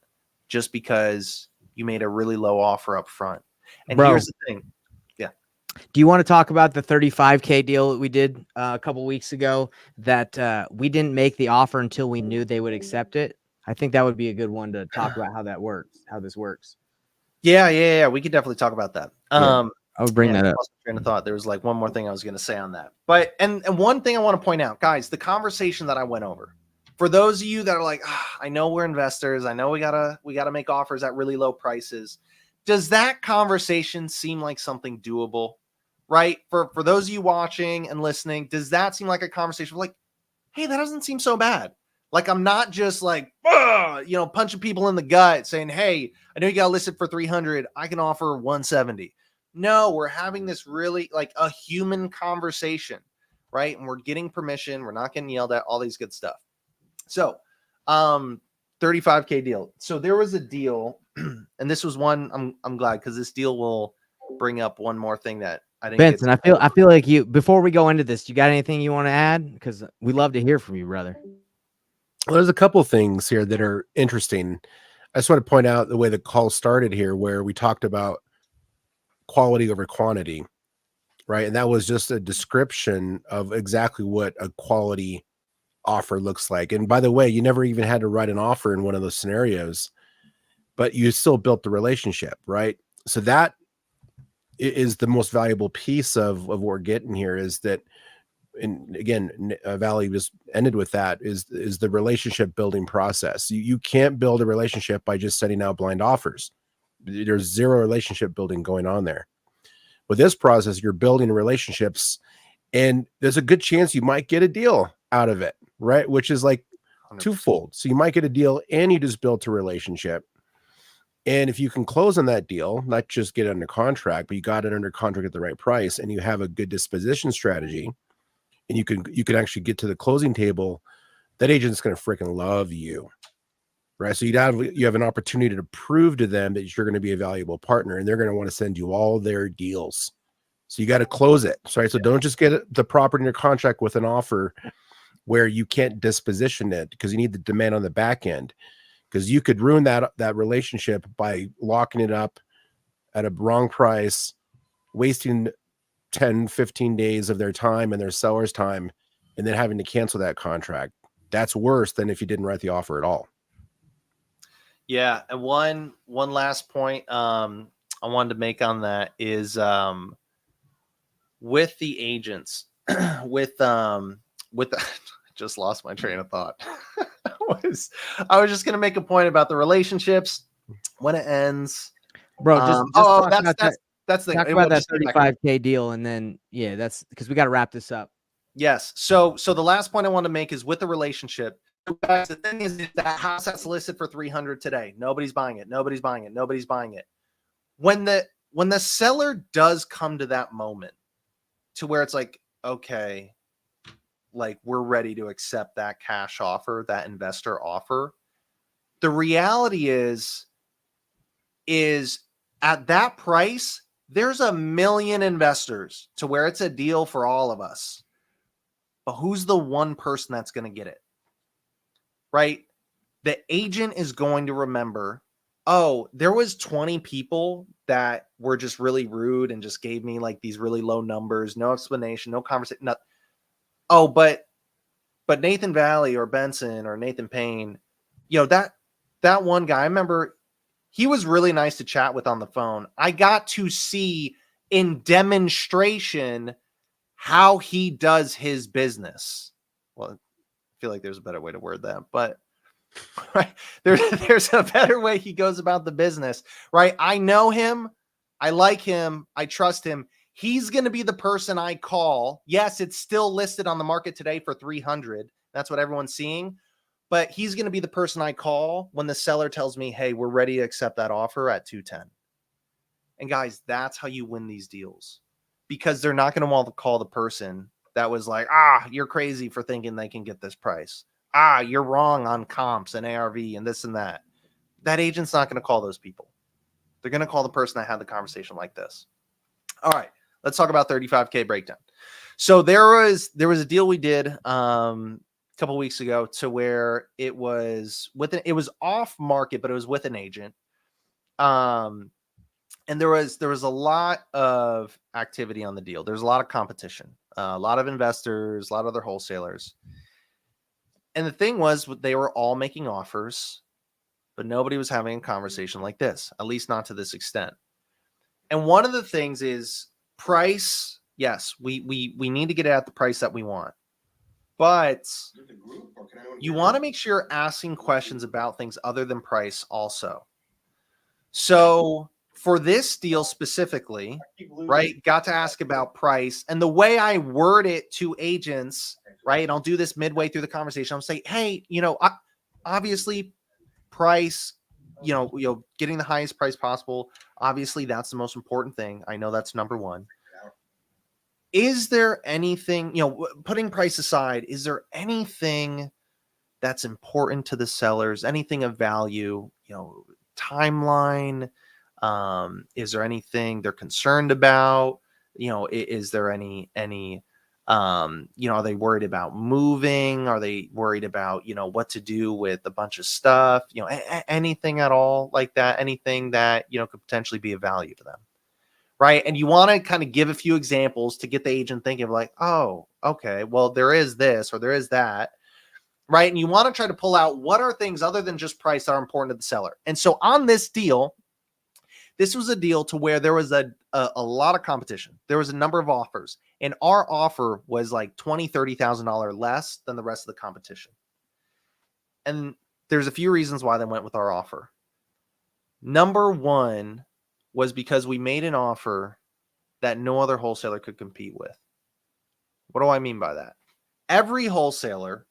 just because you made a really low offer up front. And here's the thing. Yeah. Do you want to talk about the 35K deal that we did a couple weeks ago that we didn't make the offer until we knew they would accept it? I think that would be a good one to talk about how this works. Yeah. We could definitely talk about that. I would bring that up. Train of thought. There was like one more thing I was going to say on that. But, and one thing I want to point out, guys, the conversation that I went over, for those of you that are like, I know we're investors. I know we gotta make offers at really low prices. Does that conversation seem like something doable? Right? For those of you watching and listening, does that seem like a conversation like, hey, that doesn't seem so bad? Like, I'm not just like, punching people in the gut saying, hey, I know you got listed for 300. I can offer 170. No, we're having this really like a human conversation, right? And we're getting permission. We're not getting yelled at, all these good stuff. So, 35K deal. So there was a deal, and this was one, I'm glad, because this deal will bring up one more thing that I didn't Benson, I feel like you, before we go into this, you got anything you want to add? Because we love to hear from you, brother. Well, there's a couple of things here that are interesting. I just want to point out the way the call started here, where we talked about quality over quantity, right? And that was just a description of exactly what a quality offer looks like. And by the way, you never even had to write an offer in one of those scenarios, but you still built the relationship, right? So that is the most valuable piece of what we're getting here, is that, and again, Valle just ended with that, is the relationship building process. You can't build a relationship by just sending out blind offers. There's zero relationship building going on there. With this process, you're building relationships, and there's a good chance you might get a deal out of it, right? Which is like 100%. Twofold. So you might get a deal and you just built a relationship. And if you can close on that deal, not just get it under contract, but you got it under contract at the right price, and you have a good disposition strategy, and you can actually get to the closing table, that agent's going to freaking love you, right? So you have an opportunity to prove to them that you're going to be a valuable partner, and they're going to want to send you all their deals. So you got to close it, right? So don't just get the property in your contract with an offer where you can't disposition it, because you need the demand on the back end. Because you could ruin that relationship by locking it up at a wrong price, wasting 10, 15 days of their time and their seller's time, and then having to cancel that contract. That's worse than if you didn't write the offer at all. Yeah. And one last point I wanted to make on that is with the agents, with the just lost my train of thought. I was just going to make a point about the relationships when it ends. Bro, that's the thing. Talk about that 35K deal, and then that's because we got to wrap this up. Yes. So the last point I want to make is with the relationship. Guys, the thing is that house that's listed for 300 today. Nobody's buying it. Nobody's buying it. Nobody's buying it. When the seller does come to that moment to where it's like, okay, like we're ready to accept that cash offer, that investor offer. The reality is at that price, there's a million investors to where it's a deal for all of us. But who's the one person that's going to get it? Right? The agent is going to remember, oh, there was 20 people that were just really rude and just gave me like these really low numbers, no explanation, no conversation, nothing. Oh, but Nathan Valle or Benson or Nathan Payne, that that one guy, I remember he was really nice to chat with on the phone. I got to see in demonstration how he does his business. Well, I feel like there's a better way to word that, but right, there's a better way he goes about the business, right? I know him. I like him. I trust him. He's going to be the person I call. Yes, it's still listed on the market today for 300. That's what everyone's seeing. But he's going to be the person I call when the seller tells me, hey, we're ready to accept that offer at 210. And guys, that's how you win these deals, because they're not going to want to call the person that was like, you're crazy for thinking they can get this price. You're wrong on comps and ARV and this and that. That agent's not going to call those people. They're going to call the person that had the conversation like this. All right, let's talk about 35K breakdown. So there was a deal we did a couple weeks ago to where it was off market, but it was with an agent. And there was a lot of activity on the deal. There's a lot of competition, a lot of investors, a lot of other wholesalers. And the thing was, they were all making offers, but nobody was having a conversation like this, at least not to this extent. And one of the things is price. Yes, we need to get it at the price that we want, but you want to make sure you're asking questions about things other than price also. So for this deal specifically, right, got to ask about price. And the way I word it to agents, right, and I'll do this midway through the conversation, I'll say, hey, obviously price, getting the highest price possible. Obviously, that's the most important thing. I know that's number one. Is there anything, putting price aside, is there anything that's important to the sellers? Anything of value, timeline? Is there anything they're concerned about? Is there any, are they worried about moving? Are they worried about, what to do with a bunch of stuff? Anything at all like that, anything that, could potentially be of value to them. Right. And you want to kind of give a few examples to get the agent thinking of like, oh, okay, well, there is this or there is that. Right. And you want to try to pull out what are things other than just price that are important to the seller. And so on this deal, this was a deal to where there was a lot of competition. There was a number of offers, and our offer was like $20,000, $30,000 less than the rest of the competition. And there's a few reasons why they went with our offer. Number one was because we made an offer that no other wholesaler could compete with. What do I mean by that? Every wholesaler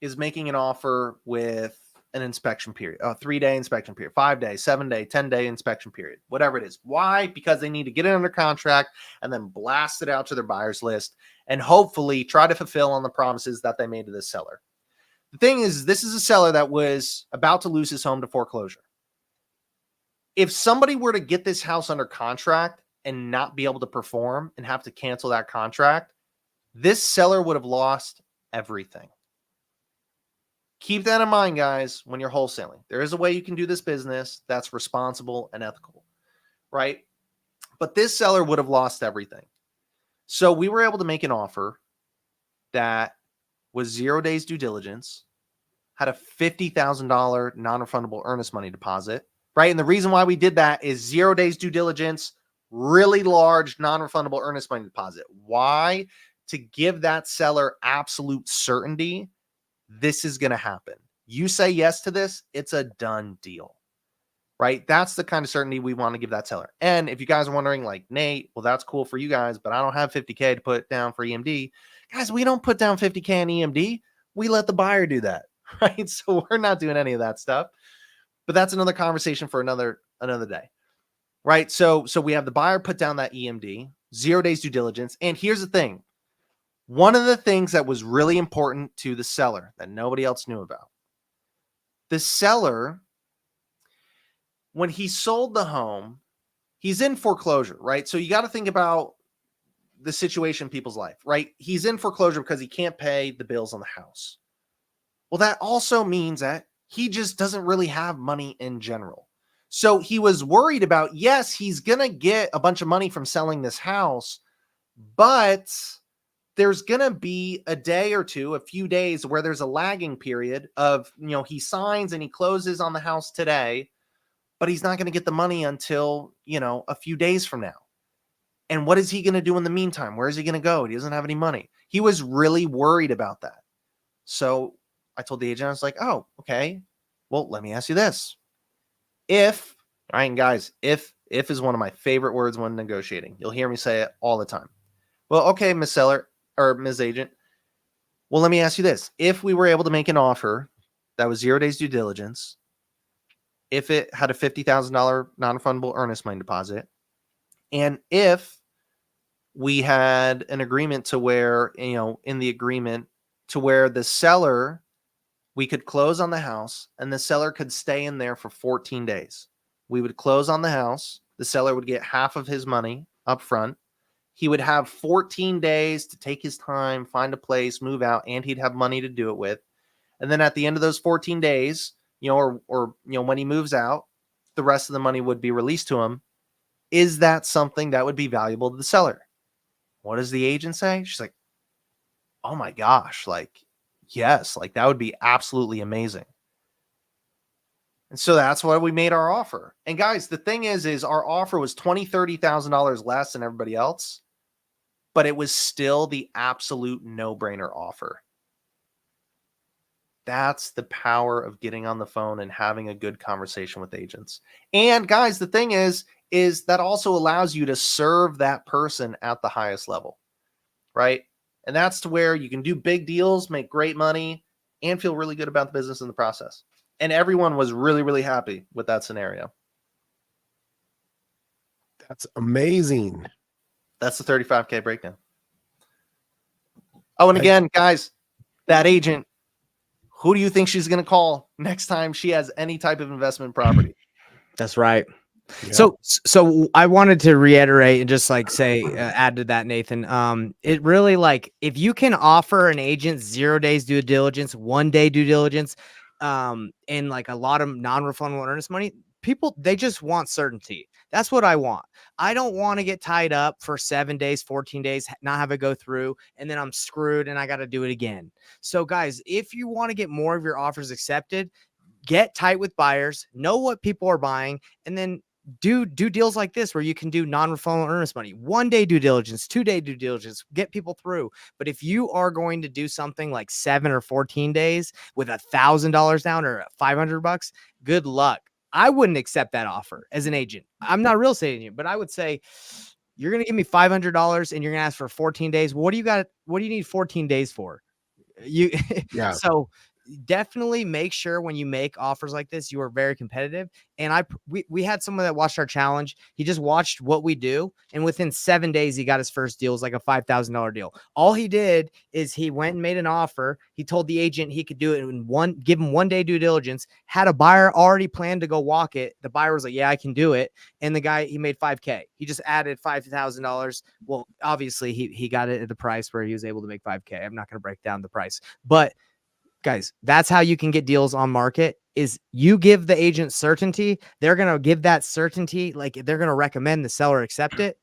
is making an offer with an inspection period, a 3-day inspection period, 5-day, 7-day, 10-day inspection period, whatever it is. Why? Because they need to get it under contract and then blast it out to their buyers list and hopefully try to fulfill on the promises that they made to this seller. The thing is, this is a seller that was about to lose his home to foreclosure. If somebody were to get this house under contract and not be able to perform and have to cancel that contract, this seller would have lost everything. Keep that in mind, guys, when you're wholesaling. There is a way you can do this business that's responsible and ethical, right? But this seller would have lost everything. So we were able to make an offer that was 0 days due diligence, had a $50,000 non-refundable earnest money deposit, right? And the reason why we did that is 0 days due diligence, really large non-refundable earnest money deposit. Why? To give that seller absolute certainty this is going to happen. You say yes to this, it's a done deal, right? That's the kind of certainty we want to give that seller. And if you guys are wondering like, Nate, well, that's cool for you guys, but I don't have 50K to put down for EMD. Guys, we don't put down 50K on EMD. We let the buyer do that, right? So we're not doing any of that stuff, but that's another conversation for another day, right? So we have the buyer put down that EMD, 0 days due diligence. And here's the thing. One of the things that was really important to the seller that nobody else knew about, the seller, when he sold the home, he's in foreclosure, right? So you got to think about the situation in people's life, right? He's in foreclosure because he can't pay the bills on the house. Well, that also means that he just doesn't really have money in general. So he was worried about, yes, he's going to get a bunch of money from selling this house, but there's going to be a day or two, a few days where there's a lagging period of, he signs and he closes on the house today, but he's not going to get the money until, a few days from now. And what is he going to do in the meantime? Where is he going to go? He doesn't have any money. He was really worried about that. So I told the agent, I was like, oh, okay. Well, let me ask you this. If, all right, and guys, if is one of my favorite words when negotiating. You'll hear me say it all the time. Well, okay, Miss Seller or Ms. Agent. Well, let me ask you this. If we were able to make an offer that was 0 days due diligence, if it had a $50,000 non-refundable earnest money deposit, and if we had an agreement to where, in the agreement to where the seller, we could close on the house and the seller could stay in there for 14 days. We would close on the house. The seller would get half of his money up front. He would have 14 days to take his time, find a place, move out, and he'd have money to do it with. And then at the end of those 14 days, or when he moves out, the rest of the money would be released to him. Is that something that would be valuable to the seller? What does the agent say? She's like, oh my gosh, like, yes, like that would be absolutely amazing. And so that's why we made our offer. And guys, the thing is our offer was $20,000, $30,000 less than everybody else, but it was still the absolute no-brainer offer. That's the power of getting on the phone and having a good conversation with agents. And guys, the thing is that also allows you to serve that person at the highest level, right? And that's to where you can do big deals, make great money, and feel really good about the business in the process. And everyone was really, really happy with that scenario. That's amazing. That's the 35K breakdown. Oh, and again, guys, that agent, who do you think she's going to call next time she has any type of investment property? That's right. Yeah. So I wanted to reiterate and just like say, add to that, Nathan. It really, like, if you can offer an agent 0 days due diligence, 1 day due diligence, and like a lot of non-refundable earnest money, people, they just want certainty. That's what I want. I don't want to get tied up for 7 days, 14 days, not have it go through, and then I'm screwed and I got to do it again. So guys, if you want to get more of your offers accepted, get tight with buyers, know what people are buying, and then do deals like this where you can do non-refundable earnest money, 1 day due diligence, 2 day due diligence, get people through. But if you are going to do something like 7 or 14 days with $1,000 down or $500, good luck. I wouldn't accept that offer as an agent. I'm not a real estate agent, but I would say, you're going to give me $500 and you're going to ask for 14 days. What do you need 14 days for? Yeah. So definitely make sure when you make offers like this, you are very competitive. And we had someone that watched our challenge. He just watched what we do, and within 7 days, he got his first deal. It was like a $5,000 deal. All he did is he went and made an offer. He told the agent he could do it in give him 1 day due diligence, had a buyer already planned to go walk it. The buyer was like, yeah, I can do it. And the guy, he made $5K. He just added $5,000. Well, obviously he got it at the price where he was able to make $5K. I'm not going to break down the price, but guys, that's how you can get deals on market. Is you give the agent certainty. They're going to give that certainty. Like, they're going to recommend the seller accept it.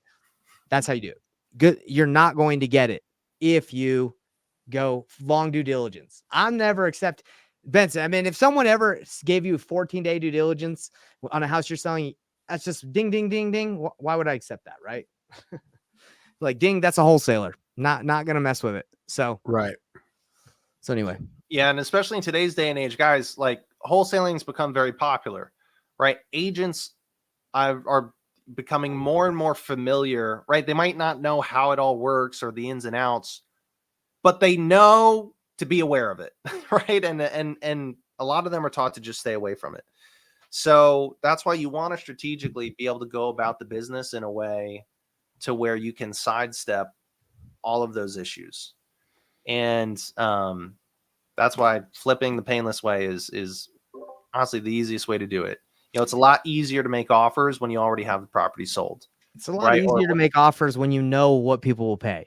That's how you do it. Good. You're not going to get it if you go long due diligence. I'm never accept Benson. I mean, if someone ever gave you 14-day due diligence on a house you're selling, that's just ding, ding, ding, ding. Why would I accept that? Right. Like, ding, that's a wholesaler. Not going to mess with it. So, right. So anyway. Yeah. And especially in today's day and age, guys, like, wholesaling's become very popular, right? Agents are becoming more and more familiar, right? They might not know how it all works or the ins and outs, but they know to be aware of it, right? And a lot of them are taught to just stay away from it. So that's why you want to strategically be able to go about the business in a way to where you can sidestep all of those issues. And that's why flipping the painless way is honestly the easiest way to do it. You know, it's a lot easier to make offers when you already have the property sold. It's a lot easier to make offers when you know what people will pay.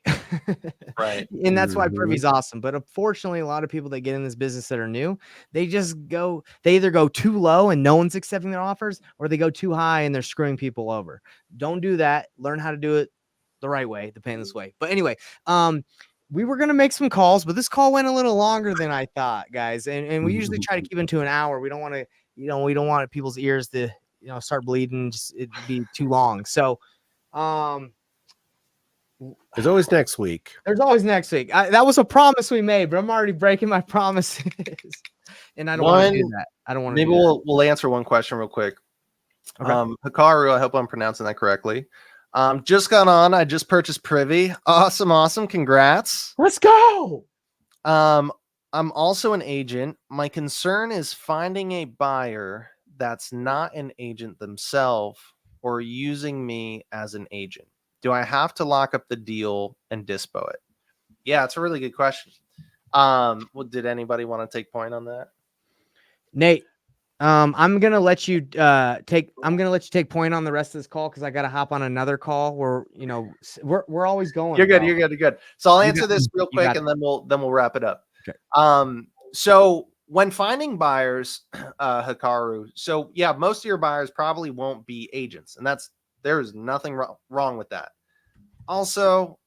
Right. And that's why Privy's awesome. But unfortunately, a lot of people that get in this business that are new, they either go too low and no one's accepting their offers, or they go too high and they're screwing people over. Don't do that. Learn how to do it the right way, the painless way. But anyway, we were going to make some calls, but this call went a little longer than I thought, guys. And we usually try to keep it to an hour. We don't want to, we don't want people's ears to, start bleeding. Just it'd be too long. So, there's always next week. There's always next week. That was a promise we made, but I'm already breaking my promises. And I don't want to do that. I don't want to. Maybe we'll answer one question real quick. Okay. Hikaru, I hope I'm pronouncing that correctly. Just got on. I just purchased Privy. Awesome. Congrats. Let's go. I'm also an agent. My concern is finding a buyer that's not an agent themselves or using me as an agent. Do I have to lock up the deal and dispo it? Yeah, it's a really good question. Did anybody want to take point on that? Nate, I'm gonna let you take point on the rest of this call because I gotta hop on another call where we're always going. You're good. So I'll answer this real quick and then we'll wrap it up. Okay. So when finding buyers, Hikaru, so yeah, most of your buyers probably won't be agents, and there's nothing wrong with that. Also,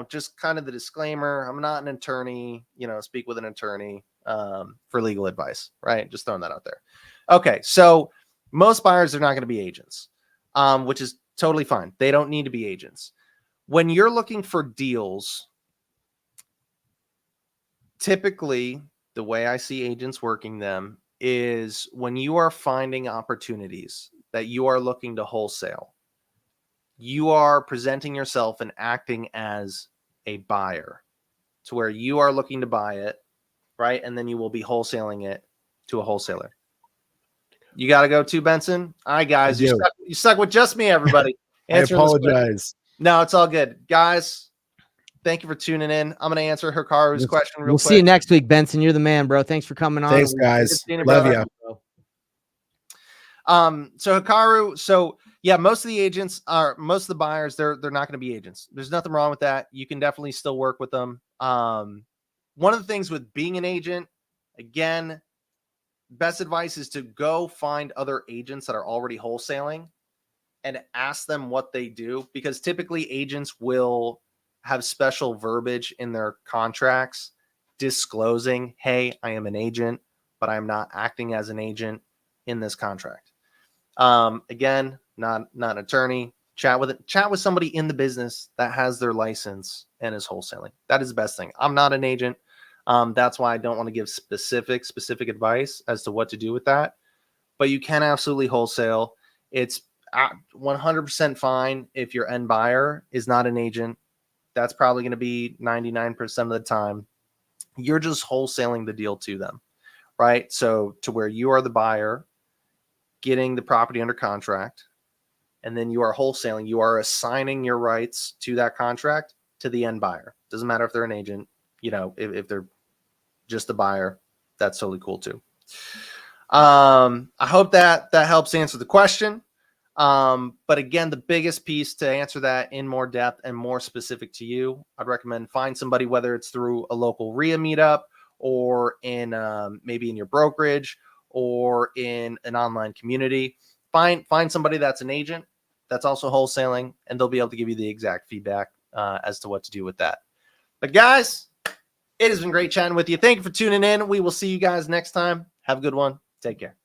just kind of the disclaimer, I'm not an attorney, speak with an attorney for legal advice, right? Just throwing that out there. Okay, so most buyers are not going to be agents, which is totally fine. They don't need to be agents. When you're looking for deals, typically the way I see agents working them is when you are finding opportunities that you are looking to wholesale, you are presenting yourself and acting as a buyer to where you are looking to buy it, right? And then you will be wholesaling it to a wholesaler. You got to go to Benson. All right, guys, you stuck with just me, everybody. I apologize. No, it's all good. Guys, thank you for tuning in. I'm going to answer Hikaru's question real quick. We'll see you next week, Benson. You're the man, bro. Thanks for coming on. Thanks, guys. Love you. So Hikaru, yeah, most of the buyers, they're not going to be agents. There's nothing wrong with that. You can definitely still work with them. One of the things with being an agent, again, best advice is to go find other agents that are already wholesaling and ask them what they do, because typically agents will have special verbiage in their contracts disclosing, hey, I am an agent, but I'm not acting as an agent in this contract. Again, not an attorney. Chat with somebody in the business that has their license and is wholesaling. That is the best thing. I'm not an agent. That's why I don't want to give specific advice as to what to do with that. But you can absolutely wholesale. It's 100% fine if your end buyer is not an agent. That's probably going to be 99% of the time. You're just wholesaling the deal to them, right? So to where you are the buyer, getting the property under contract, and then you are wholesaling. You are assigning your rights to that contract to the end buyer. Doesn't matter if they're an agent, if they're just a buyer, that's totally cool too. I hope that helps answer the question. But again, the biggest piece to answer that in more depth and more specific to you, I'd recommend find somebody, whether it's through a local RIA meetup or in maybe in your brokerage or in an online community. Find somebody that's an agent that's also wholesaling, and they'll be able to give you the exact feedback as to what to do with that. But guys, it has been great chatting with you. Thank you for tuning in. We will see you guys next time. Have a good one. Take care.